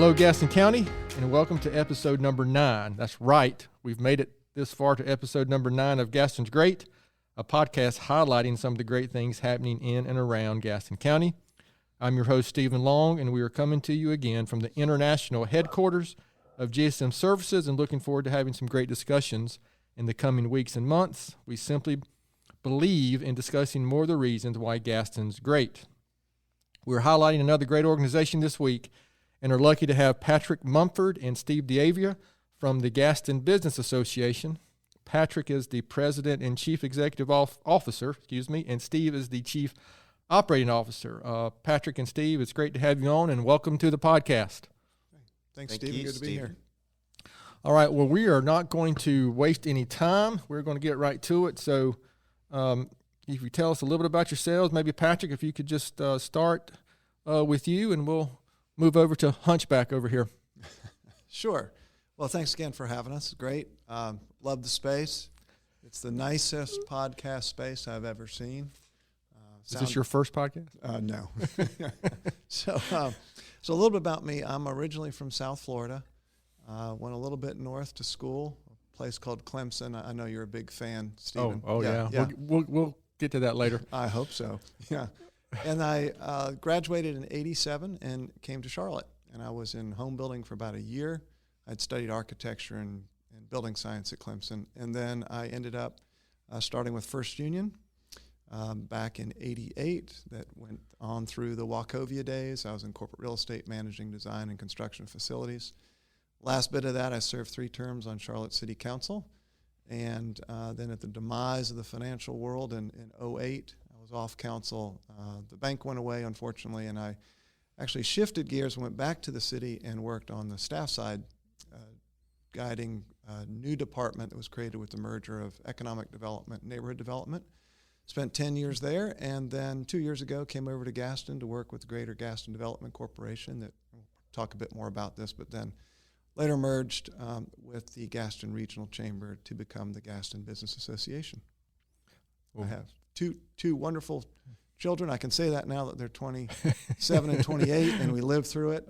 Hello, Gaston County, and welcome to episode number 9. That's right. We've made it this far to episode number 9 of Gaston's Great, a podcast highlighting some of the great things happening in and around Gaston County. I'm your host, Stephen Long, and we are coming to you again from the international headquarters of GSM Services and looking forward to having some great discussions in the coming weeks and months. We simply believe in discussing more of the reasons why Gaston's great. We're highlighting another great organization this week and are lucky to have Patrick Mumford and Steve D'Avria from the Gaston Business Association. Patrick is the President and Chief Executive Officer, and Steve is the Chief Operating Officer. Patrick and Steve, it's great to have you on, and welcome to the podcast. Thanks, Stephen. Good to be here. All right, well, we are not going to waste any time. We're going to get right to it. So if you tell us a little bit about yourselves, maybe Patrick, if you could just start with you, and we'll move over to Hunchback over here. Sure. Well, thanks again for having us. Great. Love the space. It's the nicest podcast space I've ever seen. Is this your first podcast? No. So a little bit about me. I'm originally from South Florida. Went a little bit north to school, a place called Clemson. I know you're a big fan, Stephen. Oh yeah. We'll get to that later. I hope so. Yeah. And I graduated in '87 and came to Charlotte. And I was in home building for about a year. I'd studied architecture and building science at Clemson. And then I ended up starting with First Union back in '88. That went on through the Wachovia days. I was in corporate real estate, managing design and construction facilities. Last bit of that, I served 3 terms on Charlotte City Council. And then at the demise of the financial world in '08, I was off council. The bank went away, unfortunately, and I actually shifted gears and went back to the city and worked on the staff side, guiding a new department that was created with the merger of economic development and neighborhood development. Spent 10 years there, and then 2 years ago came over to Gaston to work with the Greater Gaston Development Corporation. That we'll talk a bit more about this, but then later merged with the Gaston Regional Chamber to become the Gaston Business Association. I have two wonderful children. I can say that now that they're 27 and 28, and we lived through it,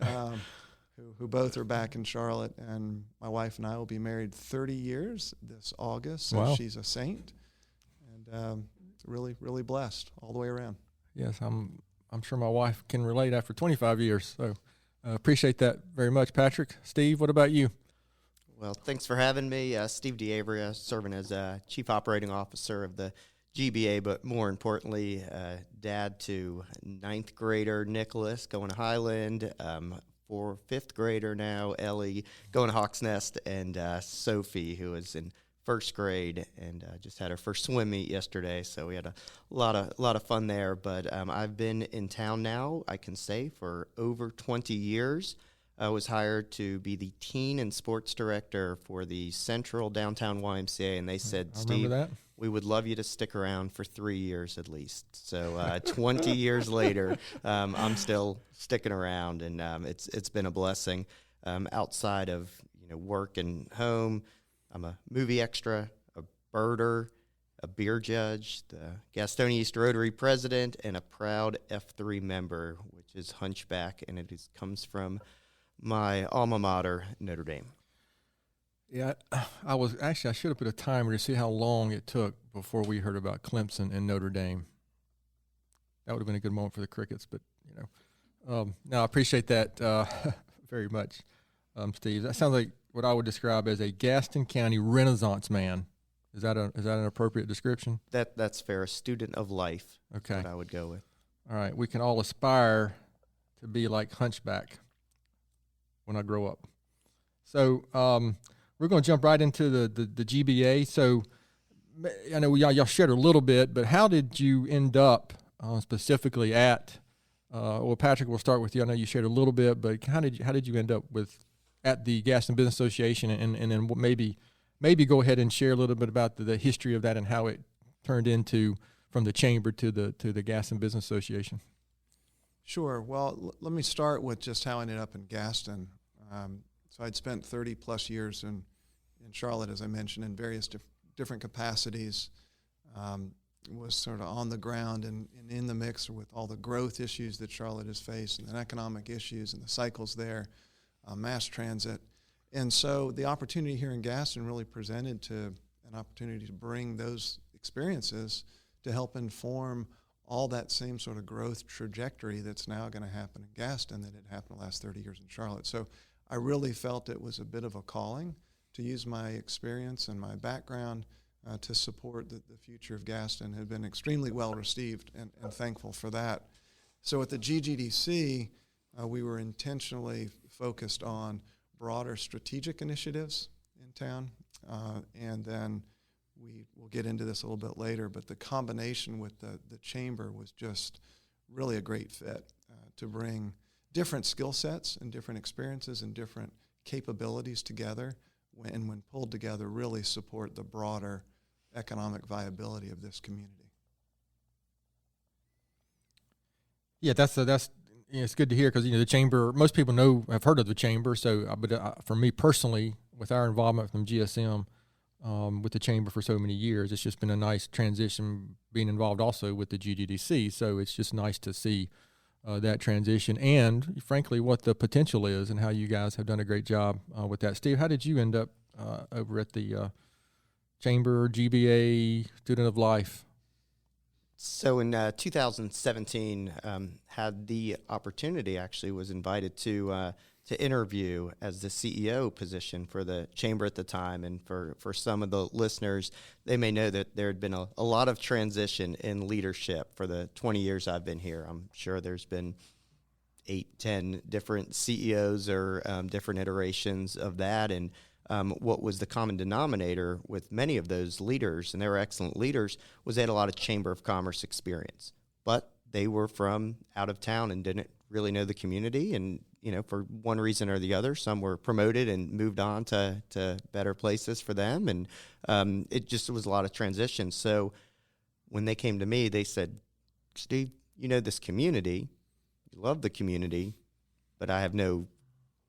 who both are back in Charlotte. And my wife and I will be married 30 years this August, so wow. She's a saint. And really, really blessed all the way around. Yes, I'm sure my wife can relate after 25 years, so appreciate that very much. Patrick, Steve, what about you? Well, thanks for having me. Steve D'Avria, serving as Chief Operating Officer of the GBA, but more importantly, dad to 9th grader Nicholas going to Highland, for 5th grader now, Ellie going to Hawks Nest, and Sophie, who is in 1st grade and just had her first swim meet yesterday, so we had a lot of fun there. But I've been in town now, I can say, for over 20 years. I was hired to be the teen and sports director for the Central Downtown YMCA, and they said, Steve, we would love you to stick around for 3 years at least. So 20 years later, I'm still sticking around, and it's been a blessing. Outside of work and home, I'm a movie extra, a birder, a beer judge, the Gastonia East Rotary president, and a proud F3 member, which is Hunchback, and it comes from my alma mater, Notre Dame. Yeah, I should have put a timer to see how long it took before we heard about Clemson and Notre Dame. That would have been a good moment for the Crickets, but no, I appreciate that very much, Steve. That sounds like what I would describe as a Gaston County Renaissance man. Is that an appropriate description? That's fair. A student of life. Okay, that I would go with. All right, we can all aspire to be like Hunchback when I grow up. So we're going to jump right into the GBA. So I know y'all shared a little bit, but how did you end up specifically at? Well, Patrick, we'll start with you. I know you shared a little bit, but how did you end up at the Gaston Business Association, and then maybe go ahead and share a little bit about the history of that and how it turned into from the chamber to the Gaston Business Association. Sure. Well, let me start with just how I ended up in Gaston. So I'd spent 30 plus years in Charlotte, as I mentioned, in various different capacities. Was sort of on the ground and in the mix with all the growth issues that Charlotte has faced and the economic issues and the cycles there. mass transit. And so the opportunity here in Gaston really presented to an opportunity to bring those experiences to help inform all that same sort of growth trajectory that's now going to happen in Gaston that had happened the last 30 years in Charlotte. So I really felt it was a bit of a calling to use my experience and my background to support the future of Gaston. Had been extremely well received and thankful for that. So at the GGDC, we were intentionally focused on broader strategic initiatives in town, and then we'll get into this a little bit later, but the combination with the chamber was just really a great fit to bring different skill sets and different experiences and different capabilities together, and when pulled together, really support the broader economic viability of this community. Yeah, that's it's good to hear, because the chamber, most people have heard of the chamber. So, but for me personally, with our involvement from GSM, with the chamber for so many years, it's just been a nice transition being involved also with the GGDC. So it's just nice to see that transition, and frankly, what the potential is, and how you guys have done a great job with that. Steve, how did you end up over at the Chamber, GBA, Student of Life? So in 2017, had the opportunity, actually was invited to interview as the CEO position for the chamber at the time. And for some of the listeners, they may know that there had been a lot of transition in leadership for the 20 years I've been here. I'm sure there's been 8-10 different CEOs or different iterations of that. And what was the common denominator with many of those leaders, and they were excellent leaders, was they had a lot of Chamber of Commerce experience. But they were from out of town and didn't really know the community. And, for one reason or the other, some were promoted and moved on to better places for them. And it just was a lot of transition. So when they came to me, they said, Steve, this community, you love the community, but I have no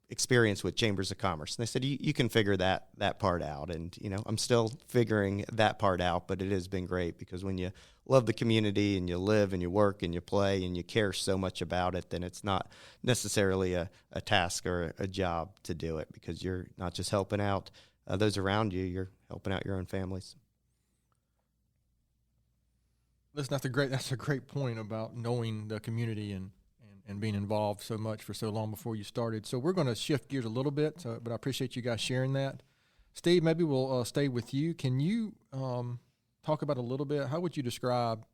experience with chambers of commerce. And they said, you can figure that part out. And, I'm still figuring that part out, but it has been great, because when you love the community and you live and you work and you play and you care so much about it, then it's not necessarily a task or a job to do it, because you're not just helping out those around you, you're helping out your own families. Listen, that's a great point about knowing the community and being involved so much for so long before you started. So we're going to shift gears a little bit, but I appreciate you guys sharing that. Steve, maybe we'll stay with you. Can you talk about a little bit, how would you describe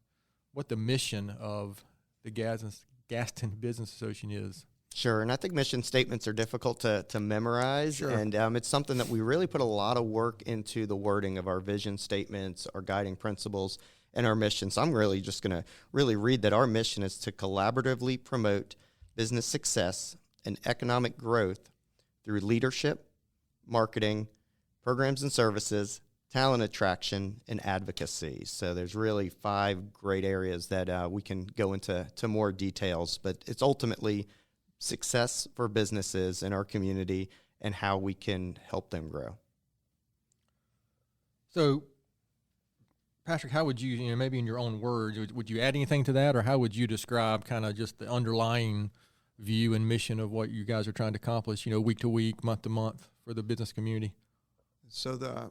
what the mission of the Gaston Business Association is? Sure, and I think mission statements are difficult to memorize, sure. And it's something that we really put a lot of work into the wording of our vision statements, our guiding principles, and our mission. So I'm really just going to read that our mission is to collaboratively promote business success and economic growth through leadership, marketing, programs and services, talent attraction, and advocacy. So there's really 5 great areas that we can go into more details, but it's ultimately success for businesses in our community and how we can help them grow. So, Patrick, how would you, maybe in your own words, would you add anything to that, or how would you describe kind of just the underlying view and mission of what you guys are trying to accomplish, week to week, month to month for the business community? So the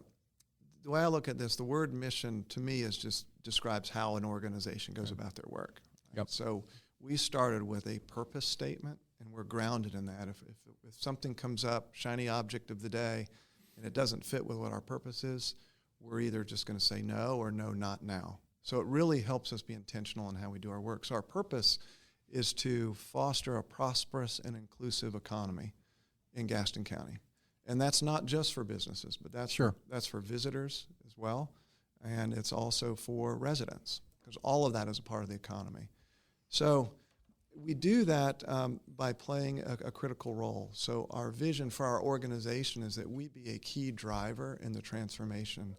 way I look at this, the word mission to me just describes how an organization goes about their work. Yep. So we started with a purpose statement, and we're grounded in that. If something comes up, shiny object of the day, and it doesn't fit with what our purpose is, we're either just going to say no or no, not now. So it really helps us be intentional in how we do our work. So our purpose is to foster a prosperous and inclusive economy in Gaston County. And that's not just for businesses, but that's for visitors as well. And it's also for residents, because all of that is a part of the economy. So we do that by playing a critical role. So our vision for our organization is that we be a key driver in the transformation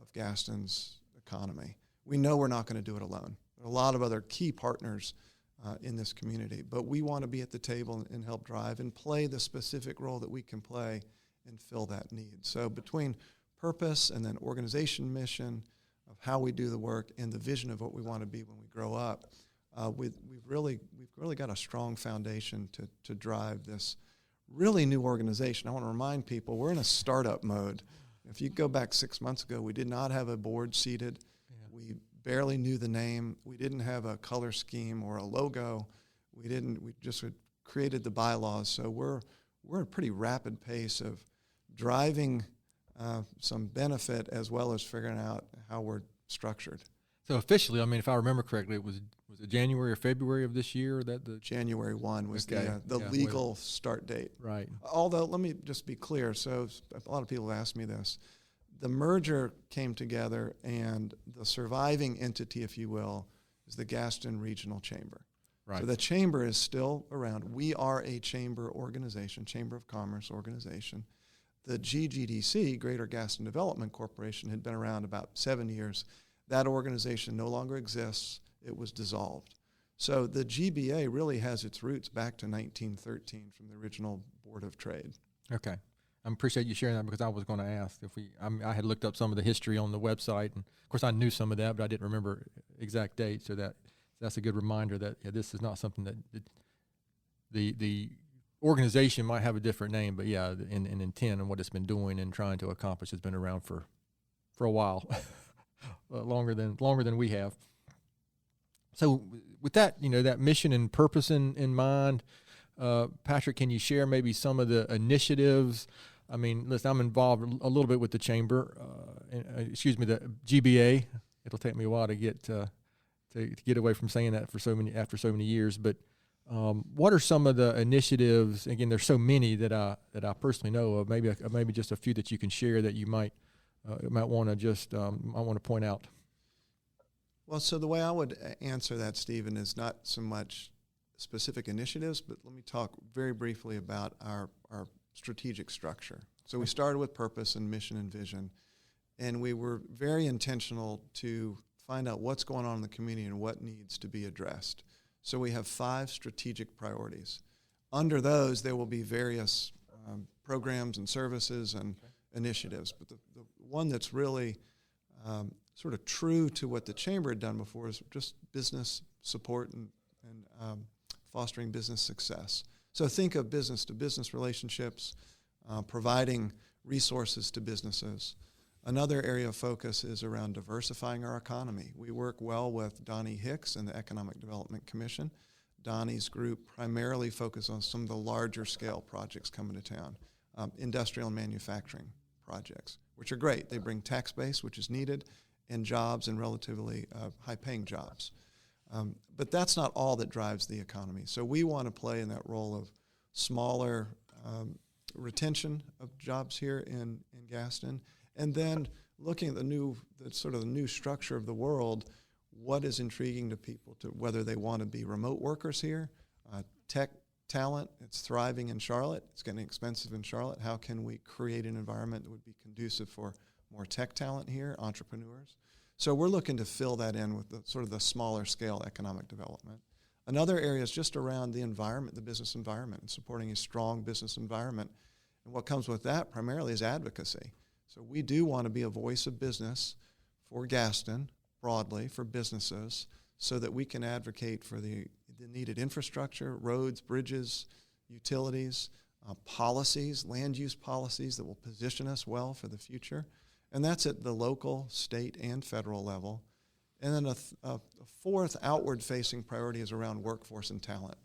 of Gaston's economy. We know we're not going to do it alone. There are a lot of other key partners in this community, but we want to be at the table and help drive and play the specific role that we can play and fill that need. So between purpose and then organization mission of how we do the work and the vision of what we want to be when we grow up, we've really got a strong foundation to drive this really new organization. I want to remind people we're in a startup mode. If you go back 6 months ago, we did not have a board seated. Yeah. We barely knew the name. We didn't have a color scheme or a logo. We just created the bylaws. So we're at a pretty rapid pace of driving some benefit as well as figuring out how we're structured. So officially, I mean, if I remember correctly, was it January or February of this year that the January 1 was the legal start date. Right. Although, let me just be clear. So a lot of people have asked me this. The merger came together, and the surviving entity, if you will, is the Gaston Regional Chamber. Right. So the chamber is still around. We are a chamber organization, Chamber of Commerce organization. The GGDC, Greater Gaston Development Corporation, had been around about 7 years. That organization no longer exists. It was dissolved. So the GBA really has its roots back to 1913 from the original Board of Trade. Okay. I appreciate you sharing that, because I was going to ask if I had looked up some of the history on the website, and of course I knew some of that, but I didn't remember exact dates. So that's a good reminder that this is not something that the organization might have a different name, but in intent and what it's been doing and trying to accomplish has been around for a while, longer than we have. So with that, that mission and purpose in mind, Patrick, can you share maybe some of the initiatives? I mean, listen, I'm involved a little bit with the chamber, the GBA. It'll take me a while to get away from saying that after so many years. But what are some of the initiatives? Again, there's so many that I personally know of. Maybe just a few that you can share that you might want to point out. Well, so the way I would answer that, Stephen, is not so much specific initiatives, but let me talk very briefly about our strategic structure. So we started with purpose and mission and vision, and we were very intentional to find out what's going on in the community and what needs to be addressed. So we have 5 strategic priorities. Under those, there will be various programs and services and initiatives, but the one that's really sort of true to what the chamber had done before is just business support and fostering business success. So think of business-to-business relationships, providing resources to businesses. Another area of focus is around diversifying our economy. We work well with Donnie Hicks and the Economic Development Commission. Donnie's group primarily focuses on some of the larger scale projects coming to town, industrial and manufacturing projects, which are great. They bring tax base, which is needed, and jobs, and relatively high-paying jobs. But that's not all that drives the economy. So we want to play in that role of smaller retention of jobs here in Gaston, and then looking at the new structure of the world. What is intriguing to people, to whether they want to be remote workers here, tech talent? It's thriving in Charlotte. It's getting expensive in Charlotte. How can we create an environment that would be conducive for more tech talent here, entrepreneurs? So we're looking to fill that in with the smaller scale economic development. Another area is just around the environment, the business environment, and supporting a strong business environment. And what comes with that primarily is advocacy. So we do want to be a voice of business for Gaston, broadly, for businesses, so that we can advocate for the needed infrastructure, roads, bridges, utilities, policies, land use policies that will position us well for the future. And that's at the local, state, and federal level. And then a fourth outward-facing priority is around workforce and talent.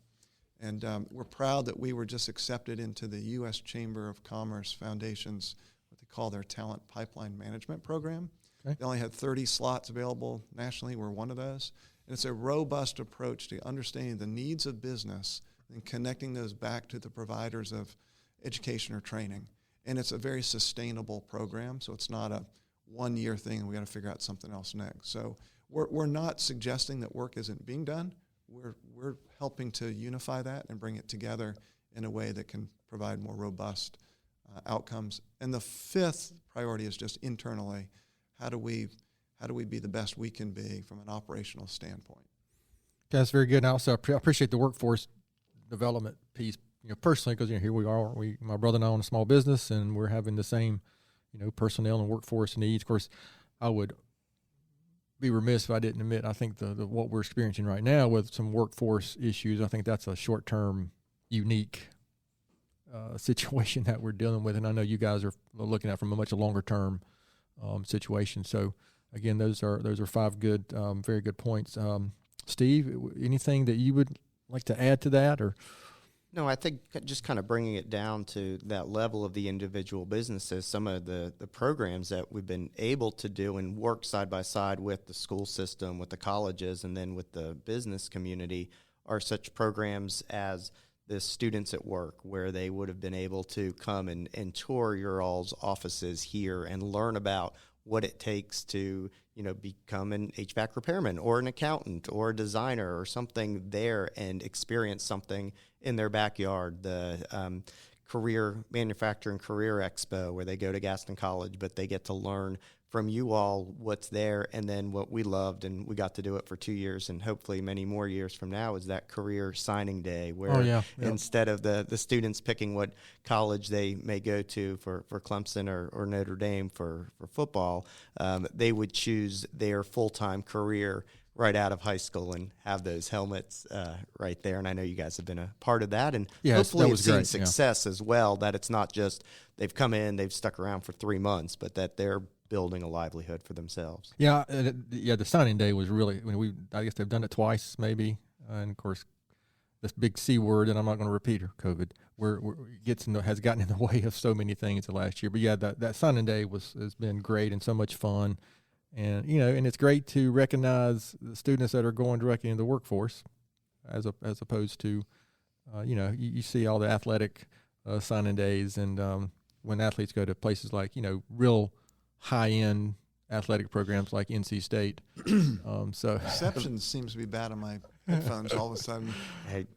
And we're proud that we were just accepted into the U.S. Chamber of Commerce Foundation's, what they call their Talent Pipeline Management Program. Okay. They only had 30 slots available nationally. We're one of those. And it's a robust approach to understanding the needs of business and connecting those back to the providers of education or training. And it's a very sustainable program, so it's not a one-year thing and we got to figure out something else next. So we're not suggesting that work isn't being done. We're helping to unify that and bring it together in a way that can provide more robust outcomes. And the fifth priority is just internally, how do we be the best we can be from an operational standpoint? That's very good. And also, I appreciate the workforce development piece. Personally, because here we are, my brother and I own a small business, and we're having the same, personnel and workforce needs. Of course, I would be remiss if I didn't admit, I think the what we're experiencing right now with some workforce issues, I think that's a short-term, unique situation that we're dealing with, and I know you guys are looking at from a much longer term situation. So again, those are 5 good, very good points. Steve, anything that you would like to add to that, or? No, I think just kind of bringing it down to that level of the individual businesses, some of the programs that we've been able to do and work side by side with the school system, with the colleges, and then with the business community are such programs as the Students at Work, where they would have been able to come and tour your all's offices here and learn about what it takes to, become an HVAC repairman or an accountant or a designer or something there and experience something in their backyard. The Manufacturing Career Expo, where they go to Gaston College, but they get to learn from you all what's there. And then what we loved, and we got to do it for 2 years and hopefully many more years from now, is that career signing day, where instead of the students picking what college they may go to for Clemson or Notre Dame for football, they would choose their full-time career right out of high school and have those helmets right there. And I know you guys have been a part of that, and hopefully it's seen success as well, that it's not just they've come in, they've stuck around for 3 months, but that they're building a livelihood for themselves. The signing day was really, I guess they've done it twice maybe, and of course this big C word, and I'm not going to repeat her, COVID, has gotten in the way of so many things the last year. But that signing day has been great and so much fun. And, and it's great to recognize the students that are going directly into the workforce as opposed to, you see all the athletic signing days. And when athletes go to places like, real high-end athletic programs like NC State. Reception seems to be bad on my headphones all of a sudden. Hey,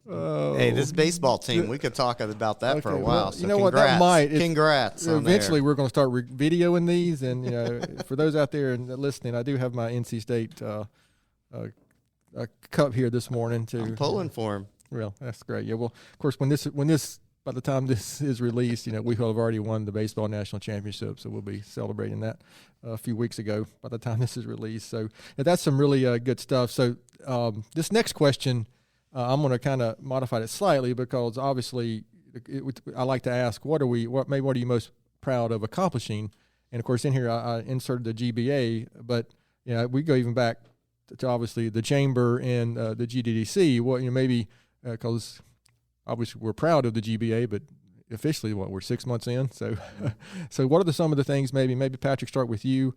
this baseball team, we could talk about that for a while. Well, so you know what, that might. Congrats. Eventually, we're going to start videoing these. And, for those out there and listening, I do have my NC State cup here this morning. I'm pulling for him. Well, that's great. Yeah, well, of course, by the time this is released, we will have already won the baseball national championship, so we'll be celebrating that a few weeks ago by the time this is released. So that's some really good stuff. So this next question, I'm going to kind of modify it slightly, because obviously I like to ask, what are you most proud of accomplishing? And of course, in here I inserted the GBA, but we go even back to obviously the chamber and the GDDC. What maybe because obviously we're proud of the GBA, but officially we're 6 months in. So, so what are some of the things? Maybe Patrick, start with you,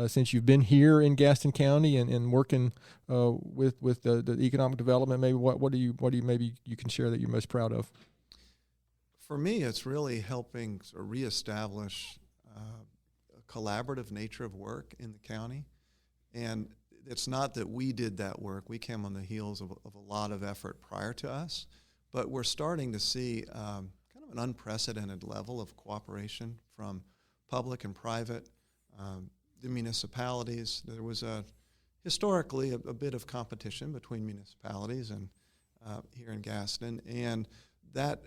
since you've been here in Gaston County and working with the economic development. Maybe what do you maybe you can share that you're most proud of? For me, it's really helping sort of reestablish a collaborative nature of work in the county. And it's not that we did that work. We came on the heels of a lot of effort prior to us. But we're starting to see kind of an unprecedented level of cooperation from public and private, the municipalities. There was historically a bit of competition between municipalities and here in Gaston, and that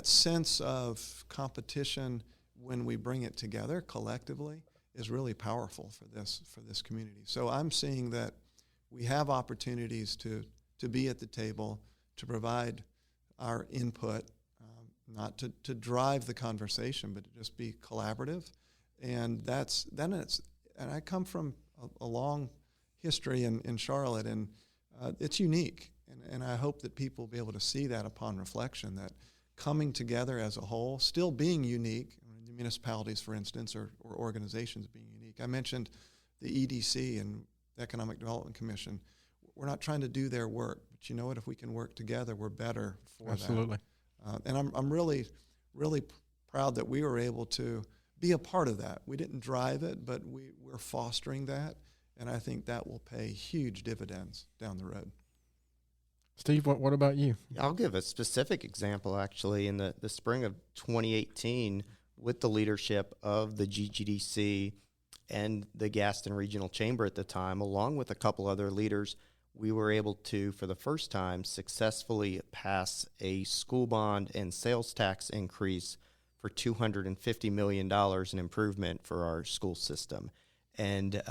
sense of competition, when we bring it together collectively, is really powerful for this community. So I'm seeing that we have opportunities to be at the table, to provide our input, not to drive the conversation, but to just be collaborative. And I come from a long history in Charlotte, and it's unique. And I hope that people will be able to see that upon reflection, that coming together as a whole, still being unique, the municipalities, for instance, or organizations being unique. I mentioned the EDC and the Economic Development Commission. We're not trying to do their work, but you know what? If we can work together, we're better for that. Absolutely. And I'm really, really proud that we were able to be a part of that. We didn't drive it, but we're fostering that, and I think that will pay huge dividends down the road. Steve, what about you? I'll give a specific example, actually. In the spring of 2018, with the leadership of the GGDC and the Gaston Regional Chamber at the time, along with a couple other leaders, we were able to, for the first time, successfully pass a school bond and sales tax increase for $250 million in improvement for our school system. And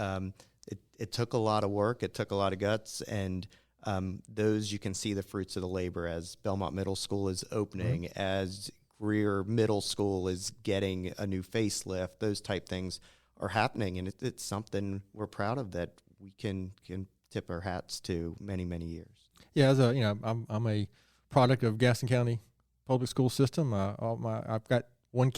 it took a lot of work. It took a lot of guts. And those, you can see the fruits of the labor as Belmont Middle School is opening, as Greer Middle School is getting a new facelift. Those type things are happening, and it's something we're proud of that we can tip our hats to many, many years. Yeah, as a I'm a product of Gaston County public school system. I've got one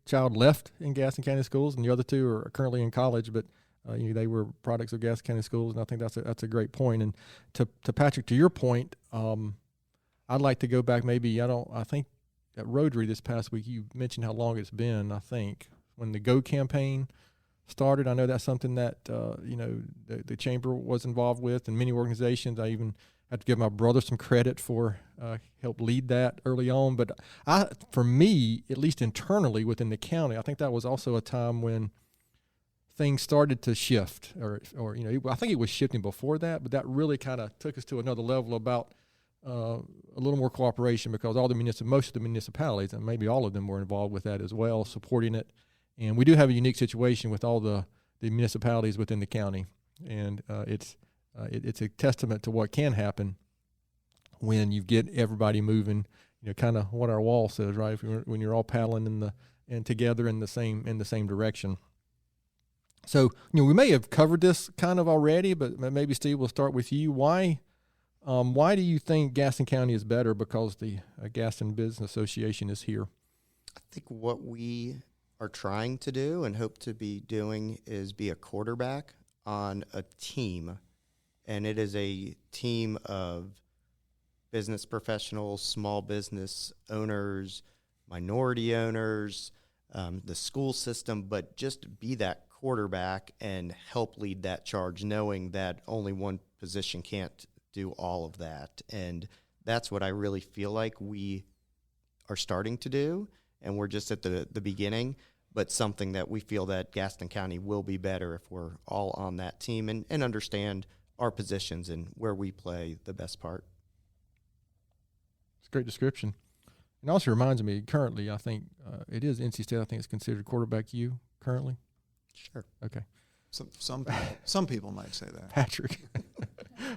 child left in Gaston County schools, and the other two are currently in college. But they were products of Gaston County schools, and I think that's a great point. And to Patrick, to your point, I'd like to go back. I think at Rotary this past week you mentioned how long it's been. I think when the Go campaign started, I know that's something that the chamber was involved with, and many organizations. I even had to give my brother some credit for help lead that early on. But for me, at least internally within the county, I think that was also a time when things started to shift, or I think it was shifting before that, but that really kind of took us to another level about a little more cooperation, because most of the municipalities, and maybe all of them, were involved with that as well, supporting it. And we do have a unique situation with all the municipalities within the county, and it's a testament to what can happen when you get everybody moving. Kind of what our wall says, right? When you're all paddling together in the same direction. So we may have covered this kind of already, but maybe Steve, we'll start with you. Why do you think Gaston County is better because the Gaston Business Association is here? I think what we are trying to do and hope to be doing is be a quarterback on a team. And it is a team of business professionals, small business owners, minority owners, the school system, but just be that quarterback and help lead that charge, knowing that only one position can't do all of that. And that's what I really feel like we are starting to do, and we're just at the beginning, but something that we feel that Gaston County will be better if we're all on that team and understand our positions and where we play the best part. It's a great description. It also reminds me, currently, I think it is NC State, I think it's considered quarterback U currently. Sure. Okay. Some people might say that. Patrick,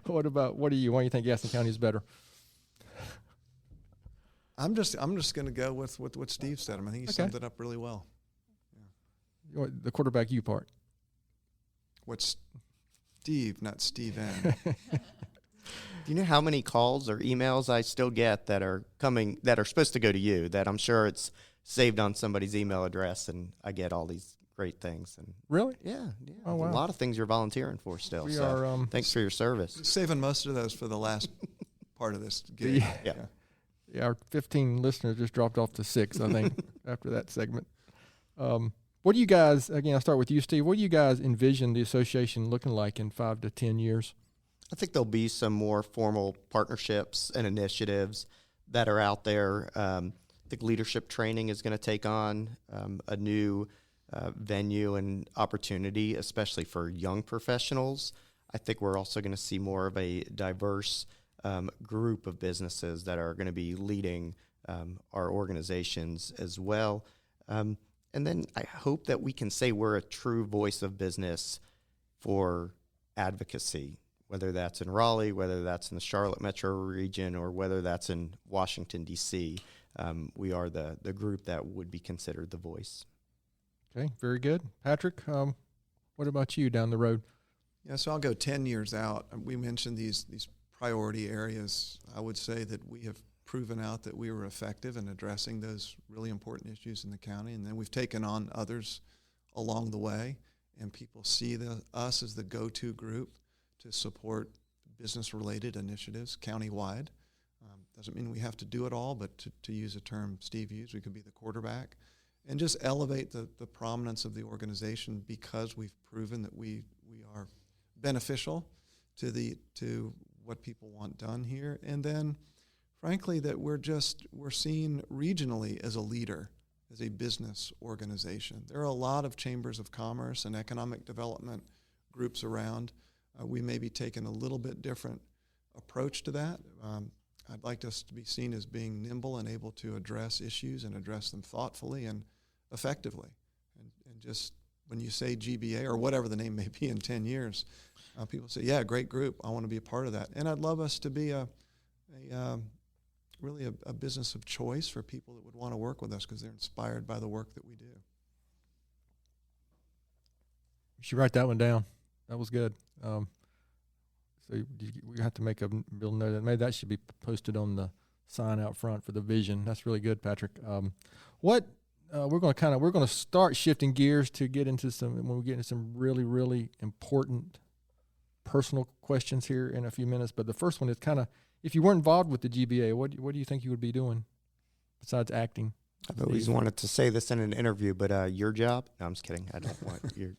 what do you? Why do you think Gaston County is better? I'm just going to go with what Steve said. I think he summed it up really well. Yeah. The quarterback U part. What's Steve, not Steven? Do you know how many calls or emails I still get that are coming that are supposed to go to you, that I'm sure it's saved on somebody's email address, and I get all these great things. And really? Yeah. Oh, wow. A lot of things you're volunteering for still. Thanks for your service. Saving most of those for the last part of this gig. Yeah, our 15 listeners just dropped off to 6, I think, after that segment. What do you guys, again, I'll start with you, Steve, what do you guys envision the association looking like in 5 to 10 years? I think there'll be some more formal partnerships and initiatives that are out there. I think leadership training is going to take on a new venue and opportunity, especially for young professionals. I think we're also going to see more of a diverse group of businesses that are going to be leading our organizations as well. And then I hope that we can say we're a true voice of business for advocacy, whether that's in Raleigh, whether that's in the Charlotte metro region, or whether that's in Washington, D.C. We are the group that would be considered the voice. Okay, very good. Patrick, what about you down the road? Yeah, so I'll go 10 years out. We mentioned these priority areas. I would say that we have proven out that we were effective in addressing those really important issues in the county, and then we've taken on others along the way, and people see us as the go-to group to support business-related initiatives countywide. Doesn't mean we have to do it all, but to use a term Steve used, we could be the quarterback and just elevate the prominence of the organization, because we've proven that we are beneficial to what people want done here. And then, frankly, that we're seen regionally as a leader, as a business organization. There are a lot of chambers of commerce and economic development groups around. We may be taking a little bit different approach to that. I'd like us to be seen as being nimble and able to address issues and address them thoughtfully and effectively. And just when you say GBA or whatever the name may be in 10 years, people say, yeah, great group, I want to be a part of that. And I'd love us to be a really a business of choice for people that would want to work with us because they're inspired by the work that we do. You should write that one down. That was good. So we have to make a bill note that maybe that should be posted on the sign out front for the vision. That's really good, Patrick. We're going to start shifting gears to get into when we get into some really, really important personal questions here in a few minutes. But the first one is kind of, if you weren't involved with the GBA, what do you think you would be doing besides acting? I've always wanted to say this in an interview, but your job? No, I'm just kidding. I don't want your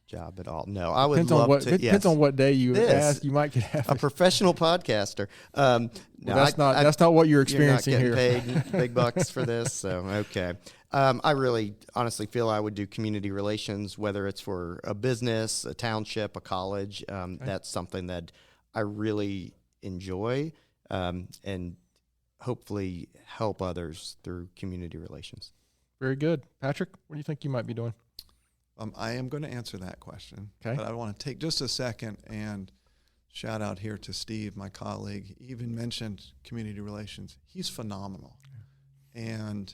job at all. No, I would Depends on what day you ask. You might get a professional podcaster. No, that's not what you're experiencing here. You're not getting paid big bucks for this, so okay. I really honestly feel I would do community relations, whether it's for a business, a township, a college. That's something that I really enjoy, and hopefully help others through community relations. Very good. Patrick, what do you think you might be doing? I am going to answer that question, okay. But I want to take just a second and shout out here to Steve, my colleague. He even mentioned community relations. He's phenomenal. And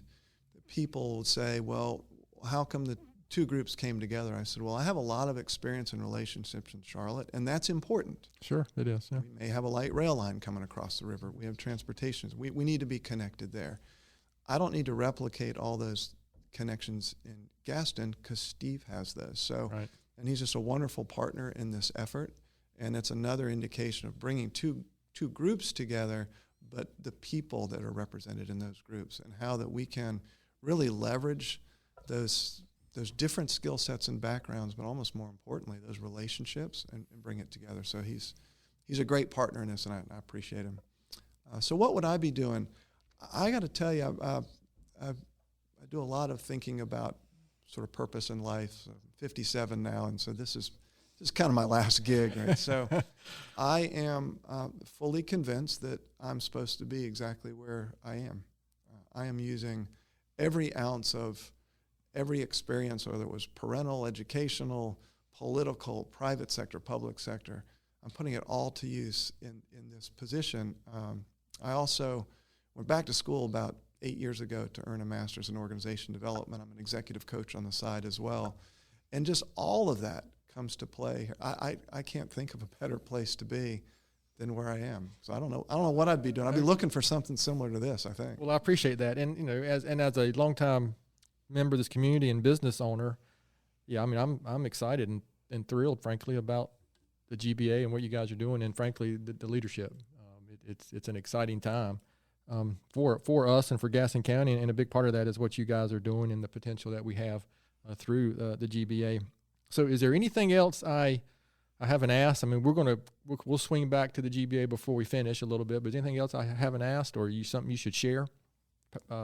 people would say, well, how come the two groups came together? I said, well, I have a lot of experience in relationships in Charlotte, and that's important. Sure, it is. Yeah. We may have a light rail line coming across the river. We have transportation. We need to be connected there. I don't need to replicate all those connections in Gaston because Steve has those. So, right. And he's just a wonderful partner in this effort. And it's another indication of bringing two groups together, but the people that are represented in those groups and how that we can really leverage those different skill sets and backgrounds, but almost more importantly, those relationships and bring it together. So he's a great partner in this, and I appreciate him. So what would I be doing? I got to tell you, I do a lot of thinking about sort of purpose in life. So I'm 57 now, and so this is kind of my last gig, right? So I am fully convinced that I'm supposed to be exactly where I am. I am using every ounce of every experience, whether it was parental, educational, political, private sector, public sector. I'm putting it all to use in this position. I also went back to school about 8 years ago to earn a master's in organization development. I'm an executive coach on the side as well. And just all of that comes to play. I can't think of a better place to be than where I am. So I don't know what I'd be doing. I'd be looking for something similar to this, I think. Well, I appreciate that. And as a longtime member of this community and business owner, yeah, I mean I'm excited and thrilled, frankly, about the GBA and what you guys are doing, and frankly the leadership. It's an exciting time for us and for Gaston County, and a big part of that is what you guys are doing and the potential that we have through the GBA. So is there anything else I haven't asked? I mean, we'll swing back to the GBA before we finish a little bit, but is anything else I haven't asked, or something you should share,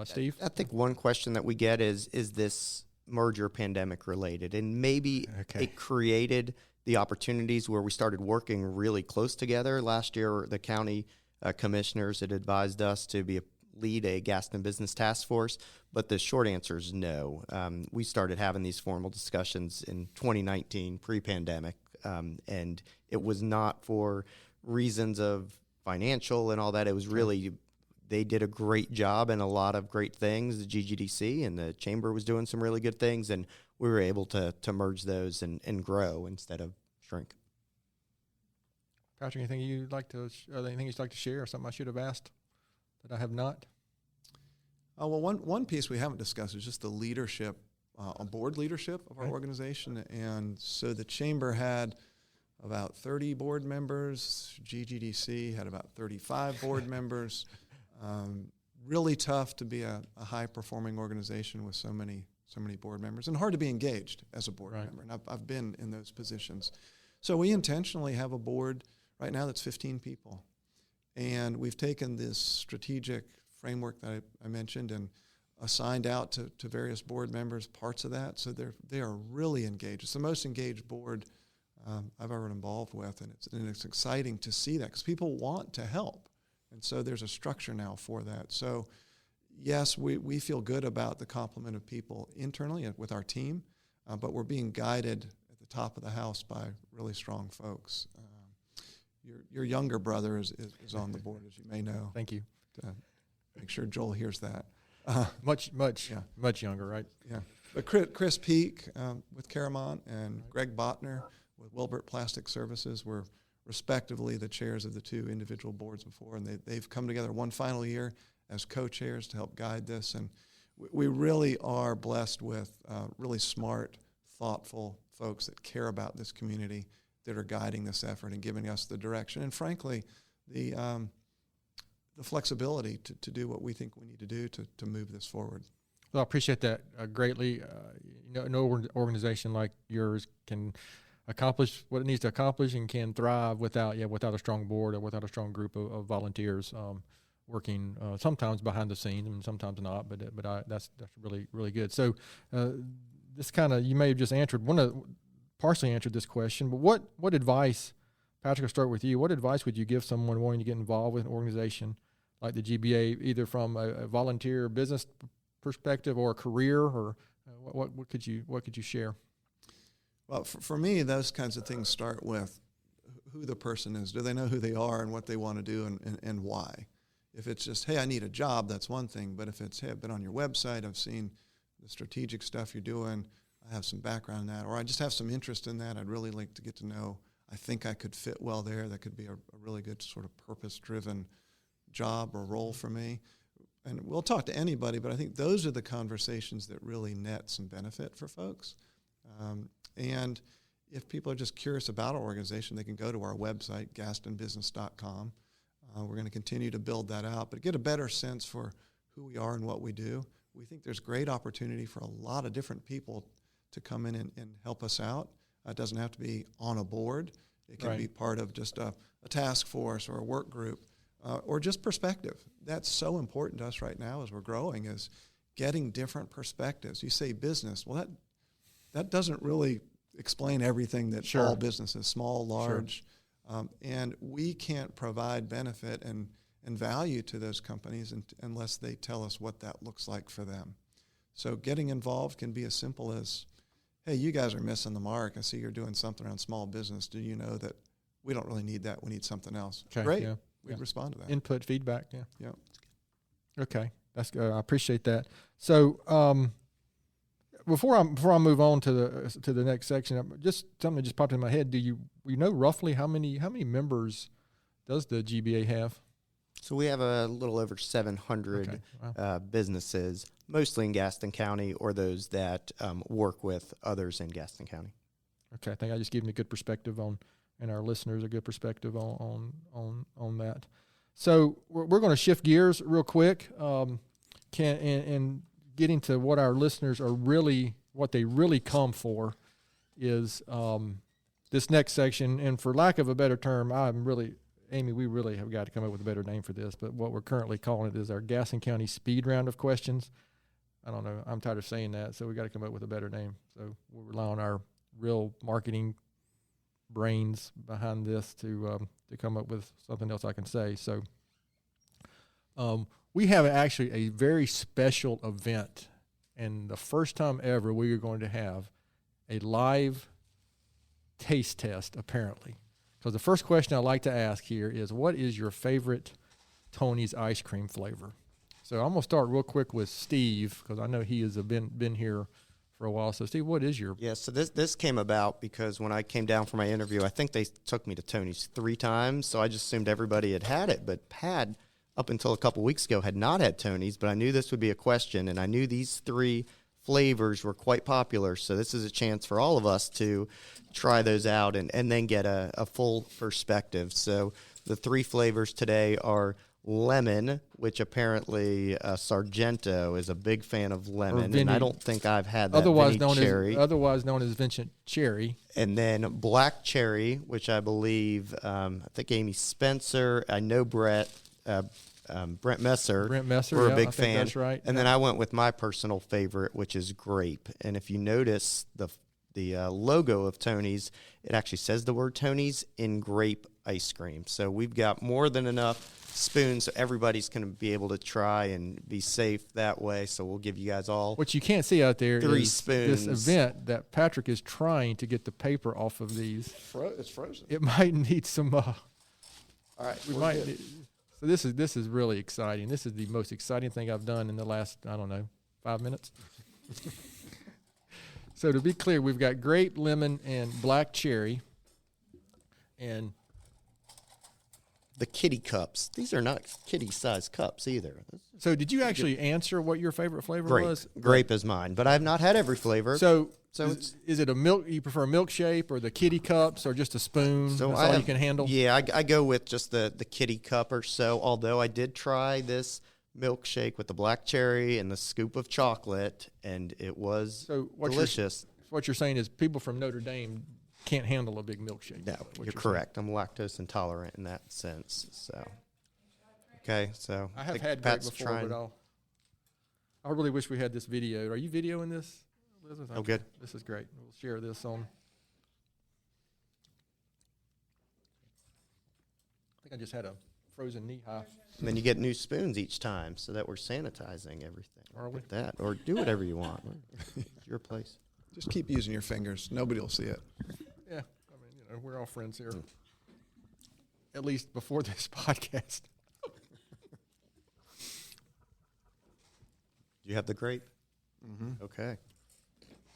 Steve? I think one question that we get is this merger pandemic related? And maybe it created the opportunities where we started working really close together. Last year, the county commissioners had advised us to lead a Gaston Business Task Force, but the short answer is no. We started having these formal discussions in 2019, pre-pandemic, and it was not for reasons of financial and all that. It was really, they did a great job and a lot of great things. The GGDC and the Chamber was doing some really good things, and we were able to merge those and grow instead of shrink. Patrick, anything you'd like to share, or something I should have asked that I have not? Well, one piece we haven't discussed is just the leadership, board leadership of our organization. And so the Chamber had about 30 board members. GGDC had about 35 board members. Really tough to be a high-performing organization with so many board members, and hard to be engaged as a board member. And I've been in those positions. So we intentionally have a board right now that's 15 people. And we've taken this strategic framework that I mentioned and assigned out to various board members parts of that. So they are really engaged. It's the most engaged board I've ever been involved with, and it's exciting to see that because people want to help. And so there's a structure now for that. So yes, we feel good about the complement of people internally with our team, but we're being guided at the top of the house by really strong folks. Your younger brother is on the board, as you may know. Thank you. Make sure Joel hears that. Much younger, right? Yeah. But Chris Peak with Caramont and Greg Botner with Wilbert Plastic Services were respectively the chairs of the two individual boards before, and they've come together one final year as co-chairs to help guide this. And we really are blessed with really smart, thoughtful folks that care about this community that are guiding this effort and giving us the direction. And frankly, the flexibility to do what we think we need to do to move this forward. Well, I appreciate that greatly. No organization like yours can accomplish what it needs to accomplish and can thrive without a strong board or without a strong group of volunteers working sometimes behind the scenes and sometimes not. But that's really, really good. So this kind of, you may have just partially answered this question, but what advice, Patrick, I'll start with you. What advice would you give someone wanting to get involved with an organization like the GBA, either from a volunteer business perspective or a career, or what could you share? Well, for me, those kinds of things start with who the person is. Do they know who they are and what they want to do and why? If it's just, hey, I need a job, that's one thing. But if it's, hey, I've been on your website, I've seen the strategic stuff you're doing, I have some background in that, or I just have some interest in that, I'd really like to get to know, I think I could fit well there, that could be a really good sort of purpose-driven job or role for me. And we'll talk to anybody, but I think those are the conversations that really net some benefit for folks. And if people are just curious about our organization, they can go to our website, gastonbusiness.com. We're going to continue to build that out, but get a better sense for who we are and what we do. We think there's great opportunity for a lot of different people to come in and help us out. It doesn't have to be on a board. It can be part of just a task force or a work group, or just perspective. That's so important to us right now as we're growing, is getting different perspectives. You say business, well, that doesn't really explain everything that all businesses, small, large, and we can't provide benefit and value to those companies unless they tell us what that looks like for them. So getting involved can be as simple as, hey, you guys are missing the mark. I see you're doing something around small business. Do you know that we don't really need that? We need something else. Okay, great. Yeah. We'd respond to that. Input, feedback, yeah. Yeah. Okay, that's good. I appreciate that. So before I move on to the next section, just something that just popped in my head. Do you know roughly how many members does the GBA have? So we have a little over 700 businesses, mostly in Gaston County, or those that work with others in Gaston County. Okay, I think I just gave me a good perspective on, and our listeners a good perspective on that. So we're going to shift gears real quick, and getting to what our listeners are what they really come for is this next section. And for lack of a better term, Amy, we really have got to come up with a better name for this, but what we're currently calling it is our Gaston County speed round of questions. I don't know. I'm tired of saying that, so we got to come up with a better name. So we'll rely on our real marketing brains behind this to come up with something else I can say. So we have actually a very special event, and the first time ever we are going to have a live taste test, apparently. Because the first question I like to ask here is, what is your favorite Tony's ice cream flavor? So I'm going to start real quick with Steve, because I know he has been here for a while. So Steve, what is your? Yeah, so this came about because when I came down for my interview, I think they took me to Tony's 3 times, so I just assumed everybody had it. But Pat, up until a couple weeks ago, had not had Tony's, but I knew this would be a question, and I knew these 3 flavors were quite popular, so this is a chance for all of us to try those out and then get a full perspective. So the 3 flavors today are lemon, which apparently Sargento is a big fan of lemon, and I don't think I've had that. Otherwise known as Vincent Cherry. And then black cherry, which I believe I think Amy Spencer, I know Brent Messer were a big fan. That's right. And then I went with my personal favorite, which is grape. And if you notice the logo of Tony's, it actually says the word Tony's in grape ice cream. So we've got more than enough spoons so everybody's going to be able to try and be safe that way. So we'll give you guys all what you can't see out there 3 is spoons. This event that Patrick is trying to get the paper off of these. It's frozen. It might need some. All right, So this is really exciting. This is the most exciting thing I've done in the last, I don't know, 5 minutes. So to be clear, we've got grape, lemon, and black cherry. And the kitty cups. These are not kitty-sized cups either. so did you actually answer what your favorite flavor was? Grape is mine, but I've not had every flavor. So it's is it a milk? You prefer a milkshake or the kitty cups or just a spoon? so That's I all have- you can handle? Yeah, I go with just the kitty cup or so. Although I did try this milkshake with the black cherry and the scoop of chocolate, and it was So delicious. What you're saying is people from Notre Dame can't handle a big milkshake. No, you're correct. I'm lactose intolerant in that sense. So, okay, so I have think had grape Pat's before, trying. but I really wish we had this video. Are you videoing this, Elizabeth? Oh, good. This is great. We'll share this on. I think I just had a frozen knee high. And then you get new spoons each time, so that we're sanitizing everything. Are we? With that, or do whatever you want. It's your place. Just keep using your fingers. Nobody will see it. Yeah, I mean, we're all friends here. At least before this podcast. Do you have the grape? Mm-hmm. Okay.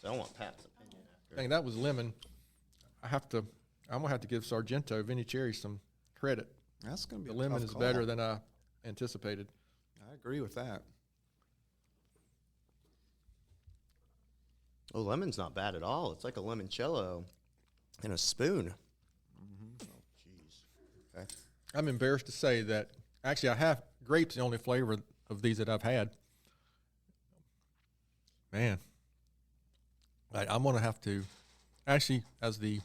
So I want Pat's opinion after. Dang, that was lemon. I'm gonna have to give Sargento Vinny Cherry some credit. That's going to be The lemon is better than I anticipated. I agree with that. Oh, lemon's not bad at all. It's like a limoncello in a spoon. Mm-hmm. Oh, jeez. Okay. I'm embarrassed to say that actually grape's the only flavor of these that I've had. Man, I'm going to have to, actually, as the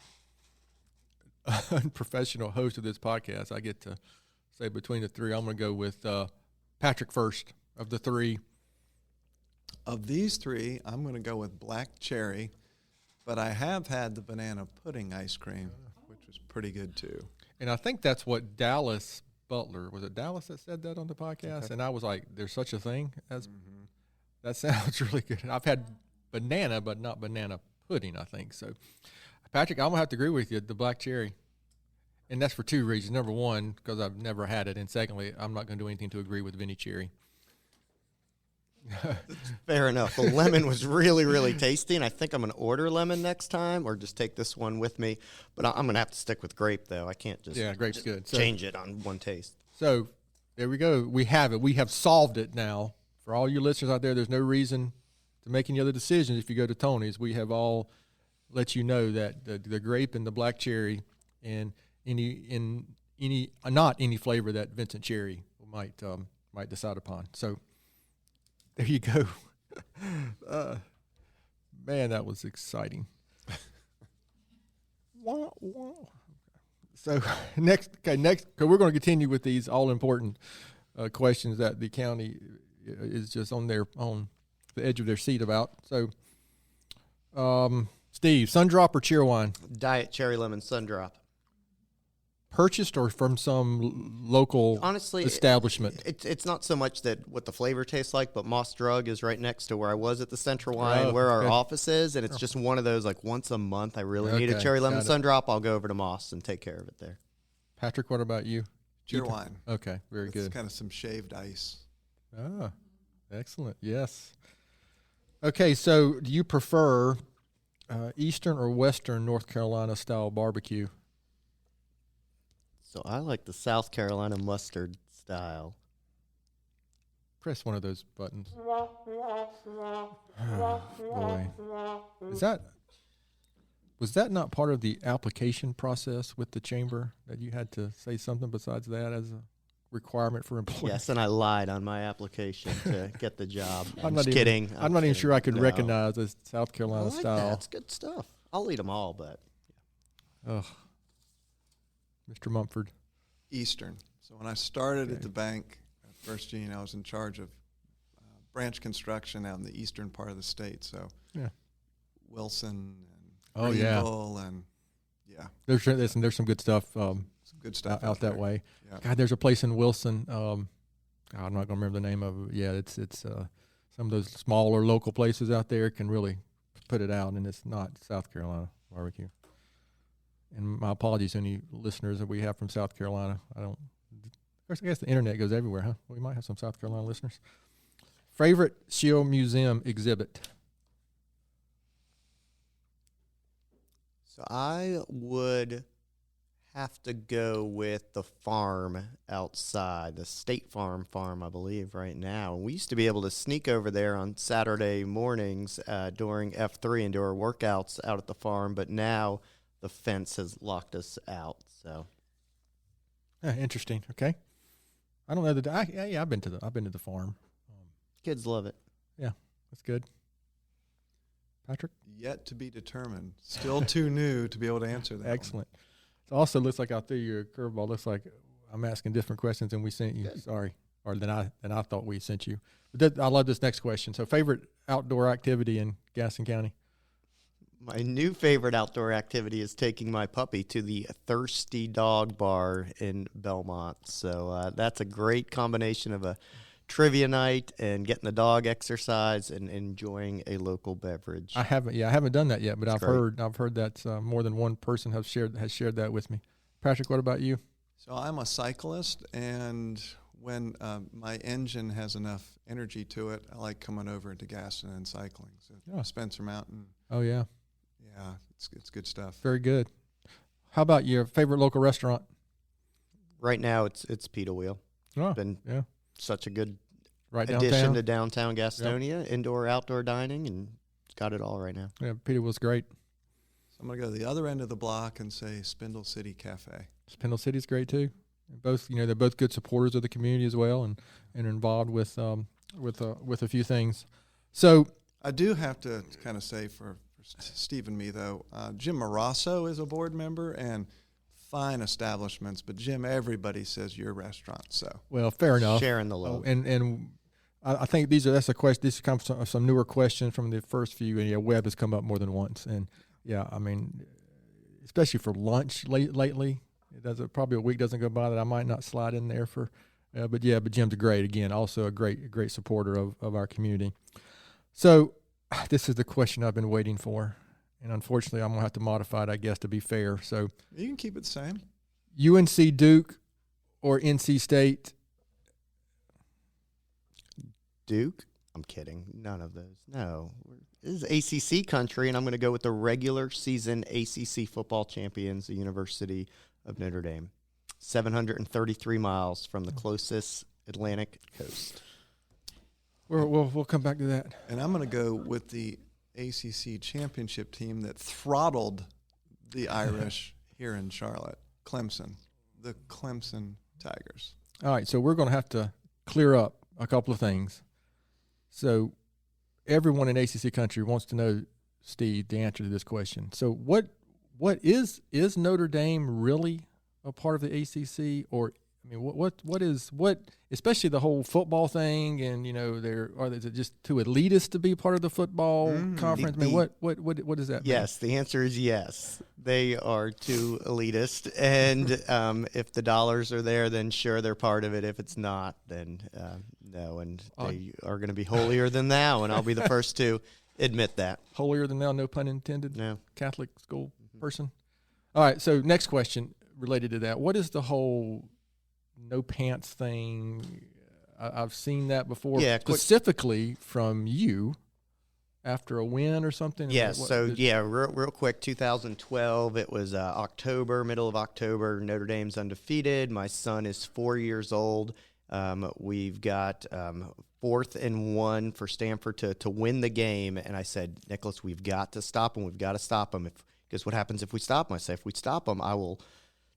unprofessional host of this podcast, I get to say between the three, I'm going to go with Patrick first of the three. Of these three, I'm going to go with black cherry, but I have had the banana pudding ice cream, which was pretty good too. And I think that's what Dallas Butler, was it Dallas that said that on the podcast? Okay. And I was like, there's such a thing as, that sounds really good. I've had banana, but not banana pudding, I think. So, Patrick, I'm going to have to agree with you, the black cherry. And that's for two reasons. Number one, because I've never had it. And secondly, I'm not going to do anything to agree with Vinny Cherry. Fair enough. The lemon was really, really tasty, and I think I'm going to order lemon next time or just take this one with me. But I'm going to have to stick with grape, though. I can't just grape's good. So, change it on one taste. So there we go. We have it. We have solved it now. For all you listeners out there, there's no reason to make any other decisions if you go to Tony's. We have all let you know that the grape and the black cherry and not any flavor that Vincent Cherry might decide upon. So there you go. Man, that was exciting. So next, we're going to continue with these all important questions that the county is just on the edge of their seat about. So, Steve, Sundrop or Cheerwine? Diet cherry lemon Sundrop. Purchased or from some local establishment? It's not so much that what the flavor tastes like, but Moss Drug is right next to where I was at the Central Wine, where our office is, and it's just one of those, like, once a month I really need a cherry lemon Sundrop, I'll go over to Moss and take care of it there. Patrick, what about you? Cheerwine. Okay, very good. It's kind of some shaved ice. Ah, excellent. Yes. Okay, so do you prefer Eastern or Western North Carolina style barbecue? So I like the South Carolina mustard style. Press one of those buttons. Oh, boy. Was that not part of the application process with the chamber, that you had to say something besides that as a requirement for employees? Yes, and I lied on my application to get the job. I'm not kidding. I'm not even sure I could recognize the South Carolina style. That's good stuff. I'll eat them all, but. Ugh. Mr. Mumford. Eastern. So when I started at the bank, First Gene, I was in charge of branch construction out in the eastern part of the state. So Wilson and Greenville and there's some good stuff. Some good stuff out that way. Yeah. God, there's a place in Wilson. I'm not gonna remember the name of it. Yeah, it's some of those smaller local places out there can really put it out, and it's not South Carolina barbecue. And my apologies to any listeners that we have from South Carolina. course, I guess the internet goes everywhere, huh? We might have some South Carolina listeners. Favorite Shield Museum exhibit? So I would have to go with the farm outside, the State Farm, I believe, right now. We used to be able to sneak over there on Saturday mornings during F3 and do our workouts out at the farm, but now the fence has locked us out. So, Interesting. Okay, I don't know that. I've been to the farm. Kids love it. Yeah, that's good. Patrick? Yet to be determined. Still too new to be able to answer that. Excellent. It also looks like I threw you a curveball. Looks like I'm asking different questions than we sent you. Good. Sorry, or than I thought we sent you. But I love this next question. So, favorite outdoor activity in Gaston County? My new favorite outdoor activity is taking my puppy to the Thirsty Dog Bar in Belmont. So that's a great combination of a trivia night and getting the dog exercise and enjoying a local beverage. I haven't done that yet, but That's I've heard that more than one person has shared that with me. Patrick, what about you? So I'm a cyclist, and when my engine has enough energy to it, I like coming over to Gaston and cycling. So Spencer Mountain. Oh yeah, Yeah, it's good stuff. very good. How about your favorite local restaurant? Right now, it's Pita Wheel. Oh, Been yeah, such a good right addition downtown. to downtown Gastonia, indoor, outdoor dining, and got it all right now. Yeah, Peter was great. So I'm going to go to the other end of the block and say Spindle City Cafe. Spindle City's great too. They're both good supporters of the community as well, and are involved with a few things. So I do have to kind of say for Steve and me, though, Jim Marasso is a board member, and fine establishments, but Jim, everybody says your restaurant. So well, fair enough. Sharing the load. And I think that's a question. These come from some newer questions from the first few, and Webb has come up more than once. And I mean, especially for lunch lately, probably a week doesn't go by that I might not slide in there for. But Jim's great. Again, also a great supporter of our community. So this is the question I've been waiting for, and unfortunately, I'm gonna have to modify it, I guess, to be fair. So you can keep it the same. UNC Duke or NC State? Duke? I'm kidding. None of those. No. This is ACC country, and I'm going to go with the regular season ACC football champions, the University of Notre Dame. 733 miles from the closest Atlantic coast. We'll come back to that. And I'm going to go with the ACC championship team that throttled the Irish here in Charlotte, Clemson, the Clemson Tigers. All right, so we're going to have to clear up a couple of things. So everyone in ACC country wants to know, Steve, the answer to this question. So what is Notre Dame really a part of the ACC, or I mean, what is especially the whole football thing, and is it just too elitist to be part of the football conference? I mean, what does that mean? Yes, the answer is yes. They are too elitist, and if the dollars are there, then sure they're part of it. If it's not, then no, and they are going to be holier than thou, and I'll be the first to admit that. Holier than thou, no pun intended. No. Catholic school person. All right, so next question related to that. What is the whole no pants thing? I've seen that before, specifically from you after a win or something. Yes. Real quick, 2012, it was middle of October. Notre Dame's undefeated. My son is 4 years old. We've got 4th and 1 for Stanford to win the game. And I said, Nicholas, we've got to stop him. We've got to stop him. Because what happens if we stop him? I say, if we stop him, I will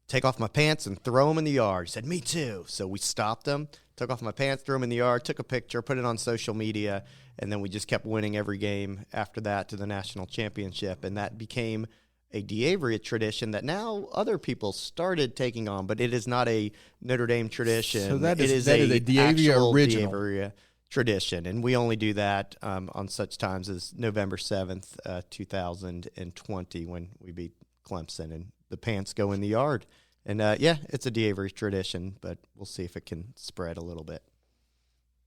take off my pants and throw him in the yard. He said, me too. So we stopped him, took off my pants, threw him in the yard, took a picture, put it on social media, and then we just kept winning every game after that to the national championship. And that became a D'Avery tradition that now other people started taking on, but it is not a Notre Dame tradition. So that is a D'Avery original D'Avery tradition, and we only do that on such times as November 7th, 2020, when we beat Clemson, and the pants go in the yard. And, it's a D'Avery tradition, but we'll see if it can spread a little bit.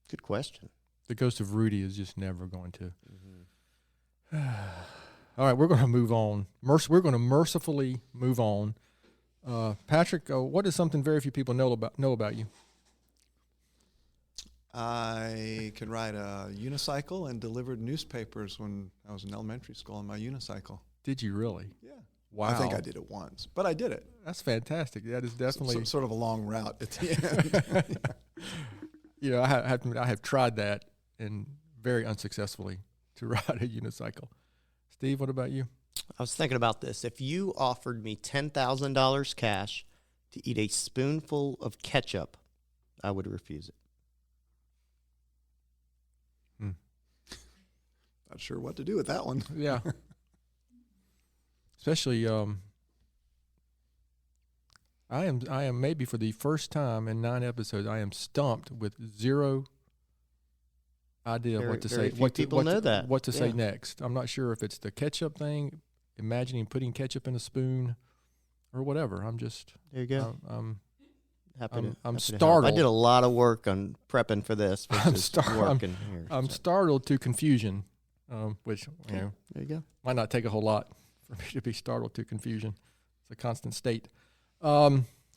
Good question. The ghost of Rudy is just never going to. All right, we're going to move on. We're going to mercifully move on. Patrick, what is something very few people know about you? I could ride a unicycle and delivered newspapers when I was in elementary school on my unicycle. Did you really? Yeah. Wow. I think I did it once, but I did it. That's fantastic. That is definitely Sort of a long route at the end. You know, I have tried that and very unsuccessfully to ride a unicycle. Steve, what about you? I was thinking about this. If you offered me $10,000 cash to eat a spoonful of ketchup, I would refuse it. Not sure what to do with that one. Yeah. Especially, I am maybe for the first time in 9 episodes, I am stumped with zero idea of what to say. What to say next. I'm not sure if it's the ketchup thing, imagining putting ketchup in a spoon, or whatever. I'm just there. You go. I'm happy startled. I did a lot of work on prepping for this. I'm startled to confusion, which there you go. Might not take a whole lot for me to be startled to confusion. It's a constant state.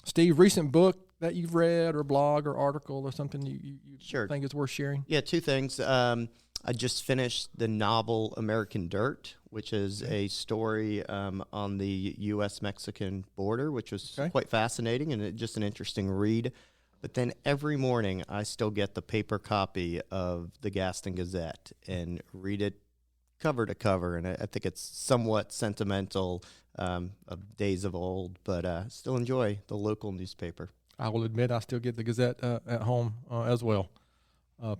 Steve, recent book that you've read or blog or article or something you sure. think is worth sharing? Yeah, 2 things. I just finished the novel American Dirt, which is a story on the U.S.-Mexican border, which was quite fascinating and just an interesting read. But then every morning I still get the paper copy of the Gaston Gazette and read it cover to cover, and I think it's somewhat sentimental of days of old, but still enjoy the local newspaper. I will admit I still get the Gazette at home as well.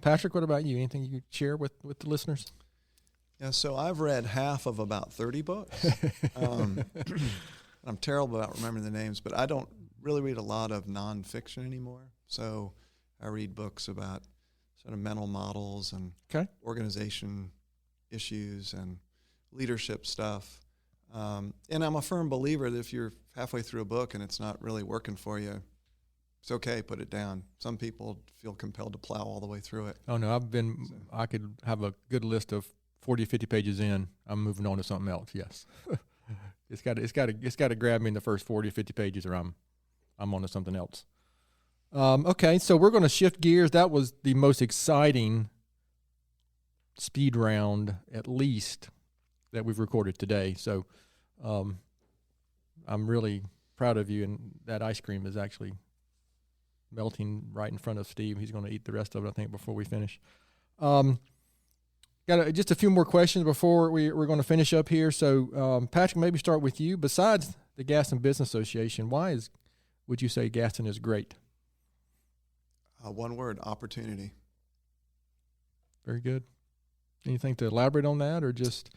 Patrick, what about you? Anything you could share with the listeners? Yeah, so I've read half of about 30 books. I'm terrible about remembering the names, but I don't really read a lot of nonfiction anymore. So I read books about sort of mental models and organization issues and leadership stuff. And I'm a firm believer that if you're halfway through a book and it's not really working for you, it's okay, put it down. Some people feel compelled to plow all the way through it. Oh, no, I could have a good list of 40, 50 pages in. I'm moving on to something else, yes. It's got to grab me in the first 40, 50 pages or I'm on to something else. Okay, so we're going to shift gears. That was the most exciting speed round, at least, that we've recorded today. So I'm really proud of you, and that ice cream is actually melting right in front of Steve. He's going to eat the rest of it, I think, before we finish. Got just a few more questions before we're going to finish up here. So, Patrick, maybe start with you. Besides the Gaston Business Association, would you say Gaston is great? One word: opportunity. Very good. Anything to elaborate on that, or just?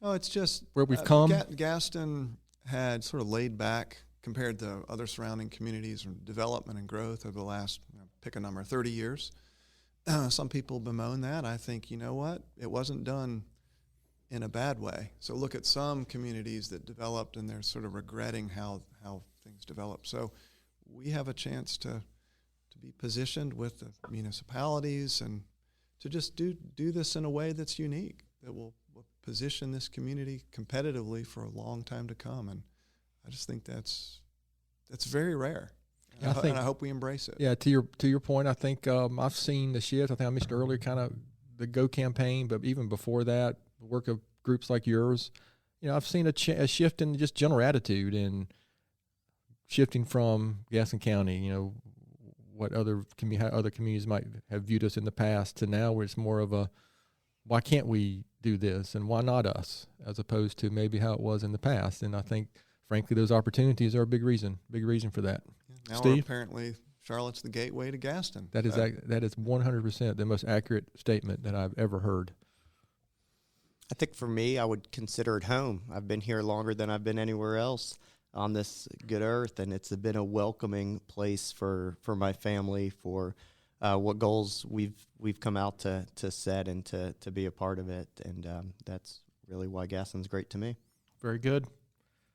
Oh, it's just where we've come. Gaston had sort of laid back compared to other surrounding communities and development and growth over the last, pick a number, 30 years. Some people bemoan that. I think, you know what? It wasn't done in a bad way. So look at some communities that developed and they're sort of regretting how things developed. So we have a chance to be positioned with the municipalities and to just do this in a way that's unique, that will position this community competitively for a long time to come. And I just think that's very rare. Yeah, and I hope we embrace it. Yeah, to your point, I think I've seen the shift. I think I mentioned earlier kind of the Go campaign, but even before that, the work of groups like yours, I've seen a shift in just general attitude and shifting from Gaston County, what how other communities might have viewed us in the past to now where it's more of a, why can't we do this and why not us, as opposed to maybe how it was in the past. And I think, frankly, those opportunities are a big reason for that. Now Steve? Apparently Charlotte's the gateway to Gaston. That is 100% the most accurate statement that I've ever heard. I think for me, I would consider it home. I've been here longer than I've been anywhere else on this good earth, and it's been a welcoming place for my family, for what goals we've come out to set and to be a part of it, and that's really why Gaston's great to me. Very good.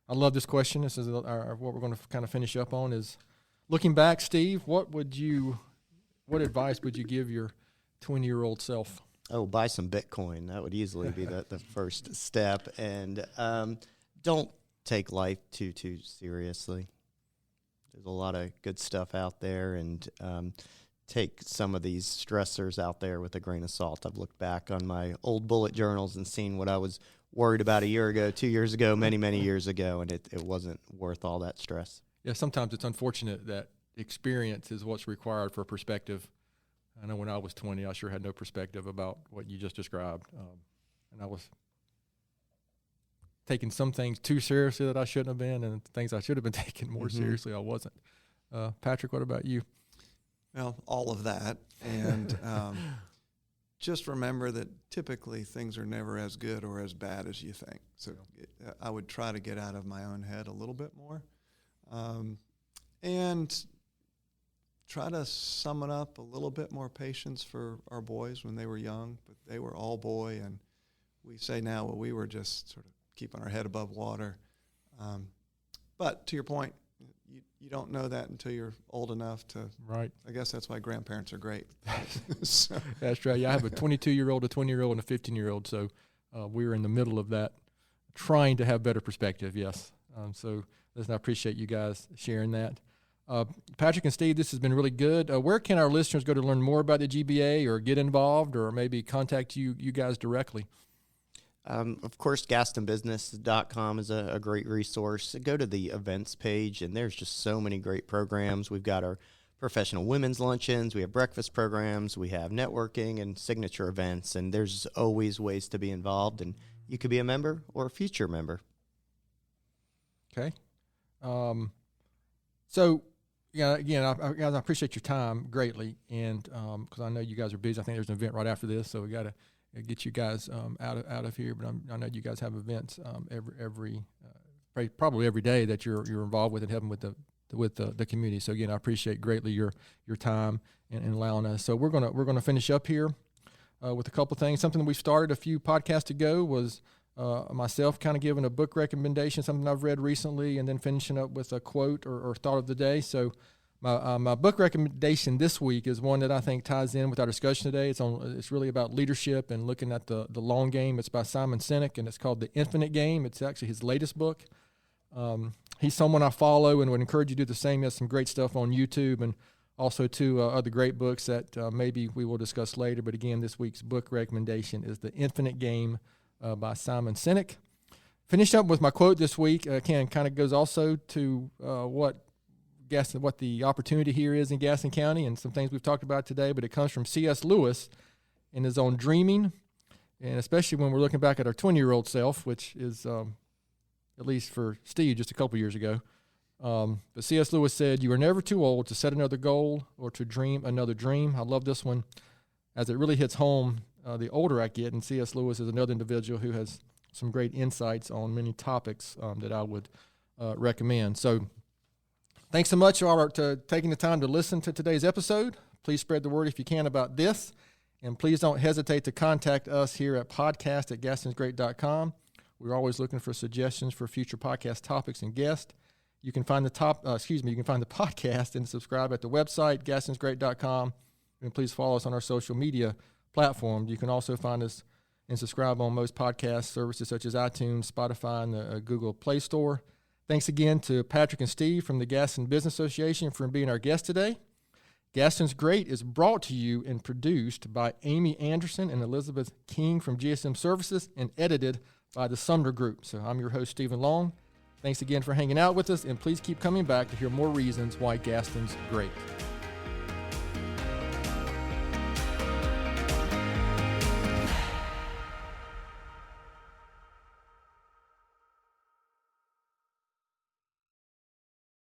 I love this question. This is what we're going to kind of finish up on is, looking back, Steve, what advice would you give your 20-year-old self? Oh, buy some Bitcoin. That would easily be the first step. And don't take life too seriously. There's a lot of good stuff out there, and take some of these stressors out there with a grain of salt. I've looked back on my old bullet journals and seen what I was worried about a year ago, 2 years ago, many years ago, and it wasn't worth all that stress. Yeah, sometimes it's unfortunate that experience is what's required for perspective. I know when I was 20, I sure had no perspective about what you just described. And I was taking some things too seriously that I shouldn't have been, and things I should have been taking more seriously, I wasn't. Patrick, what about you? Well, all of that. And just remember that typically things are never as good or as bad as you think. So I would try to get out of my own head a little bit more. And try to summon up a little bit more patience for our boys when they were young, but they were all boy, and we say now, well, we were just sort of keeping our head above water. But to your point, you don't know that until you're old enough to. Right. I guess that's why grandparents are great. So. That's right. Yeah, I have a 22-year-old, a 20-year-old, and a 15-year-old, so we're in the middle of that, trying to have better perspective, yes. So listen, I appreciate you guys sharing that. Patrick and Steve, this has been really good. Where can our listeners go to learn more about the GBA or get involved or maybe contact you guys directly? Of course, GastonBusiness.com is a great resource. Go to the events page, and there's just so many great programs. We've got our professional women's luncheons, we have breakfast programs, we have networking and signature events, and there's always ways to be involved, and you could be a member or a future member. Okay. So, yeah, again, I appreciate your time greatly, and because I know you guys are busy. I think there's an event right after this, so we got to get you guys out of here. But I know you guys have events probably every day that you're involved with and helping with the community. So again, I appreciate greatly your time and allowing us. So we're gonna finish up here with a couple of things. Something that we started a few podcasts ago was myself kind of giving a book recommendation, something I've read recently, and then finishing up with a quote or thought of the day. So my book recommendation this week is one that I think ties in with our discussion today. It's really about leadership and looking at the long game. It's by Simon Sinek, and it's called The Infinite Game. It's actually his latest book. He's someone I follow and would encourage you to do the same. He has some great stuff on YouTube, and also two other great books that maybe we will discuss later. But again, this week's book recommendation is The Infinite Game by Simon Sinek. Finish up with my quote this week. Kind of goes also to what the opportunity here is in Gaston County and some things we've talked about today, but it comes from C.S. Lewis in his own Dreaming, and especially when we're looking back at our 20-year-old self, which is, at least for Steve, just a couple years ago. But C.S. Lewis said, "You are never too old to set another goal or to dream another dream." I love this one as it really hits home the older I get, and C.S. Lewis is another individual who has some great insights on many topics that I would recommend. So thanks so much, Robert, for taking the time to listen to today's episode. Please spread the word if you can about this, and please don't hesitate to contact us here at podcast@gastonsgreat.com. We're always looking for suggestions for future podcast topics and guests. You can find the podcast and subscribe at the website, gastonsgreat.com, and please follow us on our social media platforms. You can also find us and subscribe on most podcast services such as iTunes, Spotify, and the Google Play Store. Thanks again to Patrick and Steve from the Gaston Business Association for being our guest today. Gaston's Great is brought to you and produced by Amy Anderson and Elizabeth King from GSM Services and edited by the Sumner Group. So I'm your host, Stephen Long. Thanks again for hanging out with us, and please keep coming back to hear more reasons why Gaston's great.